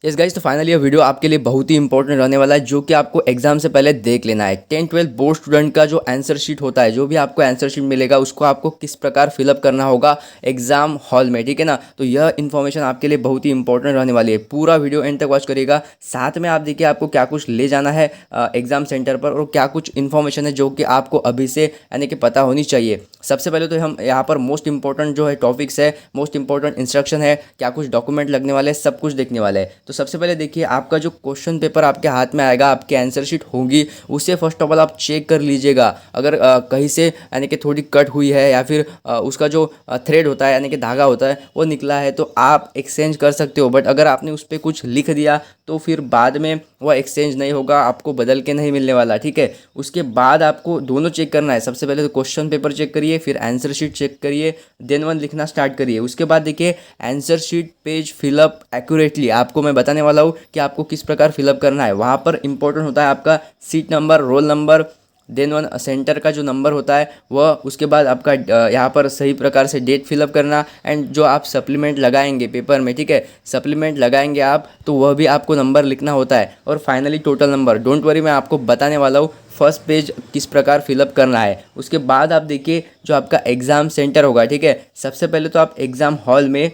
Yes guys, तो finally ये video आपके लिए बहुत ही इंपॉर्टेंट रहने वाला है, जो कि आपको एग्जाम से पहले देख लेना है। 10-12 बोर्ड स्टूडेंट का जो आंसर शीट होता है, जो भी आपको आंसर शीट मिलेगा उसको आपको किस प्रकार फिलअप करना होगा एग्जाम हॉल में, ठीक है ना। तो यह इन्फॉर्मेशन आपके लिए बहुत ही इंपॉर्टेंट रहने वाली है। पूरा वीडियो एंड तक वॉच करिएगा। साथ में आप देखिए आपको क्या कुछ ले जाना है एग्जाम सेंटर पर, और क्या कुछ इन्फॉर्मेशन है जो कि आपको अभी से यानी कि पता होनी चाहिए। सबसे पहले तो हम यहाँ पर मोस्ट इंपॉर्टेंट जो है टॉपिक्स है, मोस्ट इंपॉर्टेंट इंस्ट्रक्शन है, क्या कुछ डॉक्यूमेंट लगने वाले हैं, सब कुछ देखने वाले हैं। तो सबसे पहले देखिए, आपका जो क्वेश्चन पेपर आपके हाथ में आएगा, आपकी आंसर शीट होगी, उसे फर्स्ट ऑफ ऑल आप चेक कर लीजिएगा। अगर कहीं से यानी कि थोड़ी कट हुई है, या फिर उसका जो थ्रेड होता है यानी कि धागा होता है वो निकला है, तो आप एक्सचेंज कर सकते हो। बट अगर आपने उस पर कुछ लिख दिया तो फिर बाद में वह एक्सचेंज नहीं होगा, आपको बदल के नहीं मिलने वाला, ठीक है। उसके बाद आपको दोनों चेक करना है। सबसे पहले तो क्वेश्चन पेपर चेक करिए, फिर आंसर शीट चेक करिए, देन वन लिखना स्टार्ट करिए। उसके बाद देखिए answer sheet page fill up accurately आपको मैं बताने वाला हूँ कि आपको किस प्रकार फिलअप करना है। वहाँ पर इंपॉर्टेंट होता है आपका seat number, roll number, then one centre का जो नंबर होता है वह, उसके बाद आपका यहाँ पर सही प्रकार से डेट फिलअप करना, एंड जो आप सप्लीमेंट लगाएंगे पेपर में, ठीक है, सप्लीमेंट लगाएंगे आप तो वह भी आपको नंबर लिखना होता है, और finally total number. Don't worry, मैं आपको बताने वाला हूँ फर्स्ट पेज किस प्रकार फिलअप करना है। उसके बाद आप देखिए जो आपका एग्ज़ाम सेंटर होगा, ठीक है, सबसे पहले तो आप एग्ज़ाम हॉल में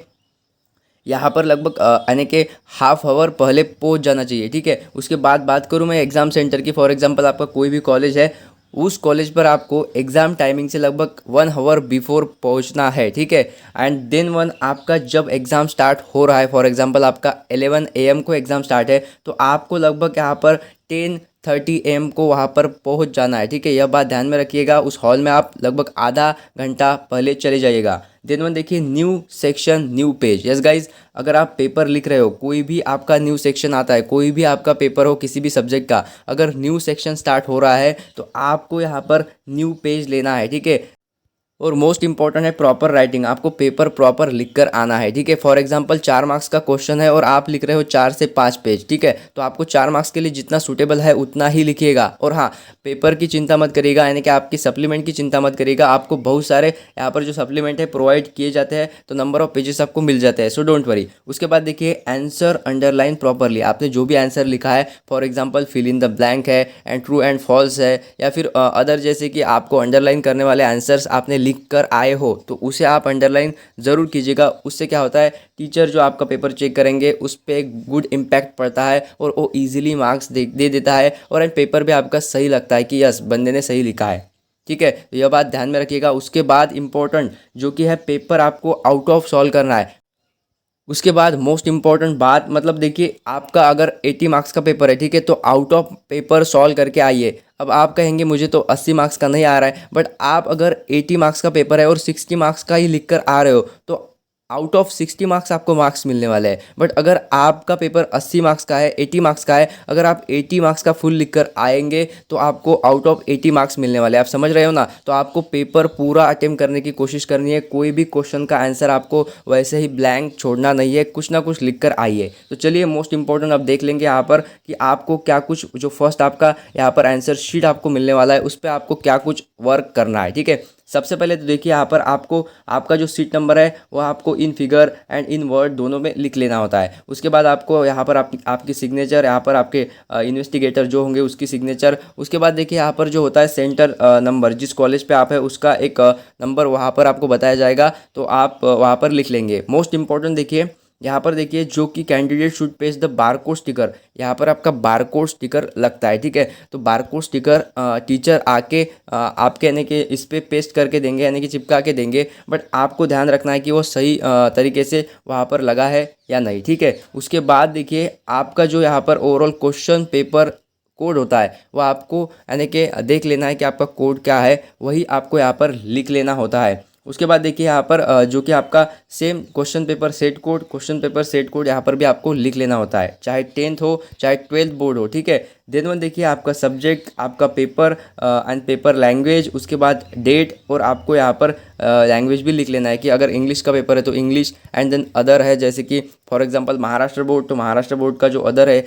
यहाँ पर लगभग यानी कि हाफ आवर पहले पहुँच जाना चाहिए, ठीक है। उसके बाद बात करूँ मैं एग्ज़ाम सेंटर की, फॉर एग्जांपल आपका कोई भी कॉलेज है, उस कॉलेज पर आपको एग्ज़ाम टाइमिंग से लगभग 1 आवर बिफोर पहुँचना है, ठीक है। एंड देन वन आपका जब एग्ज़ाम स्टार्ट हो रहा है, फॉर एग्जांपल आपका 11 AM को एग्ज़ाम स्टार्ट है, तो आपको लगभग यहाँ पर 10:30 AM को वहाँ पर पहुँच जाना है, ठीक है। यह बात ध्यान में रखिएगा। उस हॉल में आप लगभग आधा घंटा पहले चले जाइएगा। देन वन देखिए new section new page. Yes guys, अगर आप पेपर लिख रहे हो, कोई भी आपका न्यू सेक्शन आता है, कोई भी आपका पेपर हो किसी भी सब्जेक्ट का, अगर न्यू सेक्शन स्टार्ट हो रहा है तो आपको यहाँ पर न्यू पेज लेना है, ठीक है। और मोस्ट इंपॉर्टेंट है प्रॉपर राइटिंग, आपको पेपर प्रॉपर लिख कर आना है, ठीक है। फॉर एग्जांपल 4 मार्क्स का क्वेश्चन है और आप लिख रहे हो 4 से 5 पेज, ठीक है, तो आपको 4 मार्क्स के लिए जितना सूटेबल है उतना ही लिखिएगा। और हाँ, पेपर की चिंता मत करिएगा, यानी कि आपकी सप्लीमेंट की चिंता मत करिएगा। आपको बहुत सारे यहाँ पर जो सप्लीमेंट है प्रोवाइड किए जाते हैं, तो नंबर ऑफ पेजेस आपको मिल जाते हैं, सो डोंट वरी। उसके बाद देखिए आंसर अंडरलाइन प्रॉपरली, आपने जो भी आंसर लिखा है, for example fill in the blank है, एंड ट्रू एंड फॉल्स है, या फिर अदर जैसे कि आपको अंडरलाइन करने वाले आंसर्स आपने लिख कर आए हो तो उसे आप अंडरलाइन ज़रूर कीजिएगा। उससे क्या होता है, टीचर जो आपका पेपर चेक करेंगे उस पर एक गुड इम्पैक्ट पड़ता है, और वो इजीली मार्क्स दे देता है, और एंड पेपर भी आपका सही लगता है कि यस बंदे ने सही लिखा है, ठीक है। तो यह बात ध्यान में रखिएगा। उसके बाद इंपॉर्टेंट जो कि है, पेपर आपको आउट ऑफ सॉल्व करना है। उसके बाद मोस्ट इंपॉर्टेंट बात, मतलब देखिए आपका अगर 80 मार्क्स का पेपर है, ठीक है, तो आउट ऑफ पेपर सॉल्व करके आइए। अब आप कहेंगे मुझे तो 80 मार्क्स का नहीं आ रहा है, बट आप अगर 80 मार्क्स का पेपर है और 60 मार्क्स का ही लिख कर आ रहे हो, तो आउट ऑफ 60 मार्क्स आपको मार्क्स मिलने वाले हैं। बट अगर आपका पेपर 80 मार्क्स का है, 80 मार्क्स का है, अगर आप 80 मार्क्स का फुल लिख कर आएंगे तो आपको आउट ऑफ 80 मार्क्स मिलने वाले हैं। आप समझ रहे हो ना। तो आपको पेपर पूरा अटेम्प्ट करने की कोशिश करनी है। कोई भी क्वेश्चन का आंसर आपको वैसे ही ब्लैंक छोड़ना नहीं है, कुछ ना कुछ लिख कर आइए। तो चलिए मोस्ट इंपॉर्टेंट अब देख लेंगे यहाँ पर कि आपको क्या कुछ, जो फर्स्ट आपका यहाँ पर आंसर शीट आपको मिलने वाला है उस पर आपको क्या कुछ वर्क करना है, ठीक है। सबसे पहले तो देखिए यहाँ पर आपको आपका जो सीट नंबर है वो आपको in figure and in word दोनों में लिख लेना होता है। उसके बाद आपको यहाँ पर आपकी सिग्नेचर, यहाँ पर आपके इन्वेस्टिगेटर जो होंगे उसकी सिग्नेचर। उसके बाद देखिए यहाँ पर जो होता है सेंटर नंबर, जिस कॉलेज पे आप है उसका एक नंबर वहाँ पर आपको बताया जाएगा, तो आप वहाँ पर लिख लेंगे। मोस्ट इंपॉर्टेंट देखिए यहाँ पर देखिए, जो कि candidate should paste the barcode sticker, यहाँ पर आपका बारकोड स्टिकर लगता है, ठीक है। तो बारकोड स्टिकर टीचर आके आपके यानी कि इस पर पेस्ट करके देंगे, यानी कि चिपका के देंगे, बट आपको ध्यान रखना है कि वो सही तरीके से वहाँ पर लगा है या नहीं, ठीक है। उसके बाद देखिए आपका जो यहाँ पर ओवरऑल क्वेश्चन पेपर कोड होता है वो आपको यानी कि देख लेना है कि आपका कोड क्या है, वही आपको यहाँ पर लिख लेना होता है। उसके बाद देखिए यहाँ पर जो कि आपका same question paper set code, question paper set code यहाँ पर भी आपको लिख लेना होता है, चाहे 10th हो चाहे 12th बोर्ड हो, ठीक है। देन वन देखिए आपका सब्जेक्ट, आपका पेपर एंड पेपर लैंग्वेज, उसके बाद डेट, और आपको यहाँ पर लैंग्वेज भी लिख लेना है कि अगर इंग्लिश का पेपर है तो इंग्लिश, एंड देन अदर है, जैसे कि फॉर एग्जांपल महाराष्ट्र बोर्ड, तो महाराष्ट्र बोर्ड का जो अदर है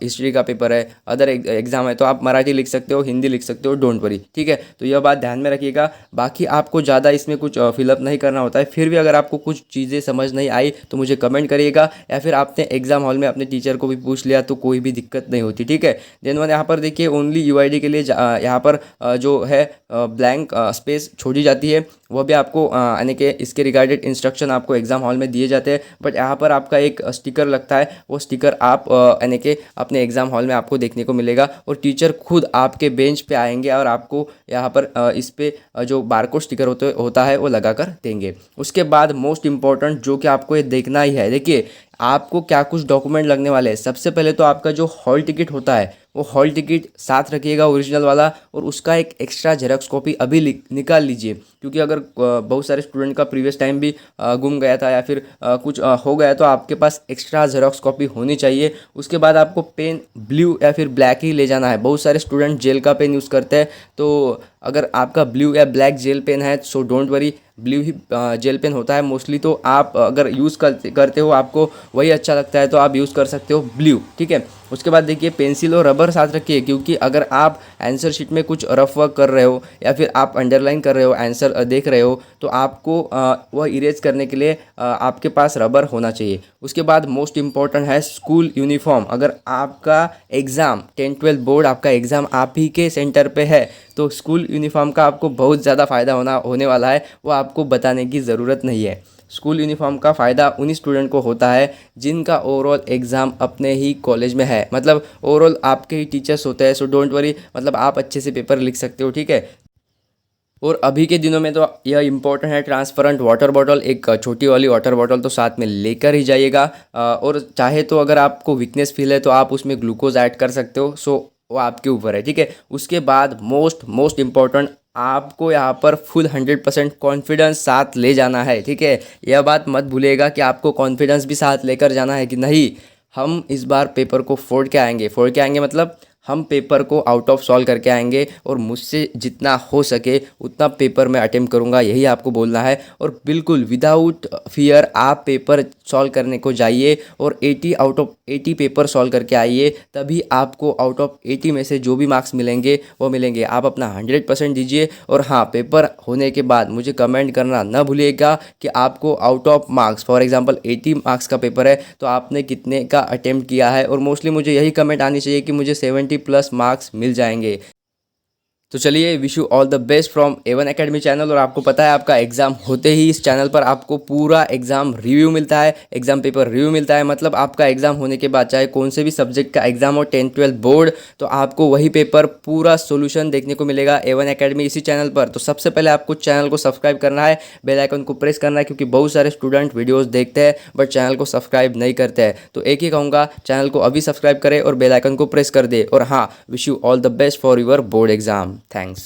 हिस्ट्री का पेपर है, अदर एग्जाम है, तो आप मराठी लिख सकते हो, हिंदी लिख सकते हो, डोंट वरी, ठीक है। तो यह बात ध्यान में रखिएगा। बाकी आपको ज़्यादा इसमें कुछ फिलअप नहीं करना होता है। फिर भी अगर आपको कुछ चीज़ें समझ नहीं आई तो मुझे कमेंट करिएगा, या फिर आपने एग्जाम हॉल में अपने टीचर को भी पूछ लिया तो कोई भी दिक्कत नहीं होती, ठीक है। देन वन यहाँ पर देखिए ओनली यूआईडी के लिए यहाँ पर जो है ब्लैंक स्पेस छोड़ी जाती है, वह भी आपको यानी कि इसके रिगार्डेड इंस्ट्रक्शन आपको एग्जाम हॉल में दिए जाते हैं। बट यहाँ पर आपका एक स्टिकर लगता है, वो स्टिकर आप यानी कि अपने एग्जाम हॉल में आपको देखने को मिलेगा, और टीचर खुद आपके बेंच पे आएंगे और आपको यहाँ पर इस पे जो बारकोड स्टिकर होता है वो लगा कर देंगे। उसके बाद मोस्ट इंपॉर्टेंट जो कि आपको ये देखना ही है, देखिए आपको क्या कुछ डॉक्यूमेंट लगने वाले हैं। सबसे पहले तो आपका जो हॉल टिकट होता है वो हॉल टिकट साथ रखिएगा ओरिजिनल वाला, और उसका एक एक्स्ट्रा जेरॉक्स कॉपी अभी निकाल लीजिए, क्योंकि अगर बहुत सारे स्टूडेंट का प्रीवियस टाइम भी गुम गया था या फिर कुछ हो गया, तो आपके पास एक्स्ट्रा जेरॉक्स कॉपी होनी चाहिए। उसके बाद आपको पेन ब्लू या फिर ब्लैक ही ले जाना है। बहुत सारे स्टूडेंट जेल का पेन यूज़ करते हैं, तो अगर आपका ब्लू या ब्लैक जेल पेन है सो डोंट वरी, ब्लू ही जेल पेन होता है मोस्टली। तो आप अगर यूज़ करते हो, आपको वही अच्छा लगता है, तो आप यूज़ कर सकते हो ब्लू, ठीक है। उसके बाद देखिए पेंसिल और रबर साथ रखिए, क्योंकि अगर आप आंसर शीट में कुछ रफ वर्क कर रहे हो या फिर आप अंडरलाइन कर रहे हो, आंसर देख रहे हो, तो आपको वह इरेज करने के लिए आपके पास रबर होना चाहिए। उसके बाद मोस्ट इम्पॉर्टेंट है स्कूल यूनिफॉर्म। अगर आपका एग्ज़ाम 10-12 बोर्ड आपका एग्ज़ाम आप ही के सेंटर पे है, तो स्कूल यूनिफॉर्म का आपको बहुत ज़्यादा फ़ायदा होने वाला है, वो आपको बताने की ज़रूरत नहीं है। स्कूल यूनिफॉर्म का फ़ायदा उन्हीं स्टूडेंट को होता है जिनका ओवरऑल एग्ज़ाम अपने ही कॉलेज में है, मतलब ओवरऑल आपके ही टीचर्स होते हैं, सो डोंट वरी, मतलब आप अच्छे से पेपर लिख सकते हो, ठीक है। और अभी के दिनों में तो यह इम्पोर्टेंट है, ट्रांसपेरेंट वाटर बॉटल, एक छोटी वाली वाटर बॉटल तो साथ में लेकर ही जाइएगा। और चाहे तो अगर आपको वीकनेस फील है तो आप उसमें ग्लूकोज ऐड कर सकते हो, सो वो आपके ऊपर है, ठीक है। उसके बाद मोस्ट इम्पॉर्टेंट, आपको यहाँ पर फुल 100% कॉन्फिडेंस साथ ले जाना है, ठीक है। यह बात मत भूलिएगा कि आपको कॉन्फिडेंस भी साथ लेकर जाना है कि नहीं, हम इस बार पेपर को फोड़ के आएंगे मतलब हम पेपर को आउट ऑफ सॉल्व करके आएंगे, और मुझसे जितना हो सके उतना पेपर मैं अटेम्प्ट करूंगा, यही आपको बोलना है। और बिल्कुल विदाउट फियर आप पेपर सॉल्व करने को जाइए, और 80 आउट ऑफ 80 पेपर सॉल्व करके आइए, तभी आपको आउट ऑफ 80 में से जो भी मार्क्स मिलेंगे वो मिलेंगे। आप अपना 100% दीजिए, और हाँ, पेपर होने के बाद मुझे कमेंट करना ना भूलिएगा कि आपको out of marks, for example 80 marks का पेपर है तो आपने कितने का अटेम्प्ट किया है, और मोस्टली मुझे यही कमेंट आनी चाहिए कि मुझे 70+ मार्क्स मिल जाएंगे। तो चलिए, wish you all the best from A1 academy channel. और आपको पता है आपका एग्ज़ाम होते ही इस चैनल पर आपको पूरा एग्ज़ाम रिव्यू मिलता है, एग्ज़ाम पेपर रिव्यू मिलता है। मतलब आपका एग्ज़ाम होने के बाद चाहे कौन से भी सब्जेक्ट का एग्ज़ाम हो, 10-12 बोर्ड, तो आपको वही पेपर पूरा सोल्यूशन देखने को मिलेगा A1 एकेडमी इसी चैनल पर। तो सबसे पहले आपको चैनल को सब्सक्राइब करना है, बेल आइकन को प्रेस करना है, क्योंकि बहुत सारे स्टूडेंट वीडियोज़ देखते हैं बट चैनल को सब्सक्राइब नहीं करते हैं। तो एक ही कहूँगा, चैनल को अभी सब्सक्राइब करें और बेल आइकन को प्रेस कर दे। और हाँ, wish you all the best for your board exam. Thanks.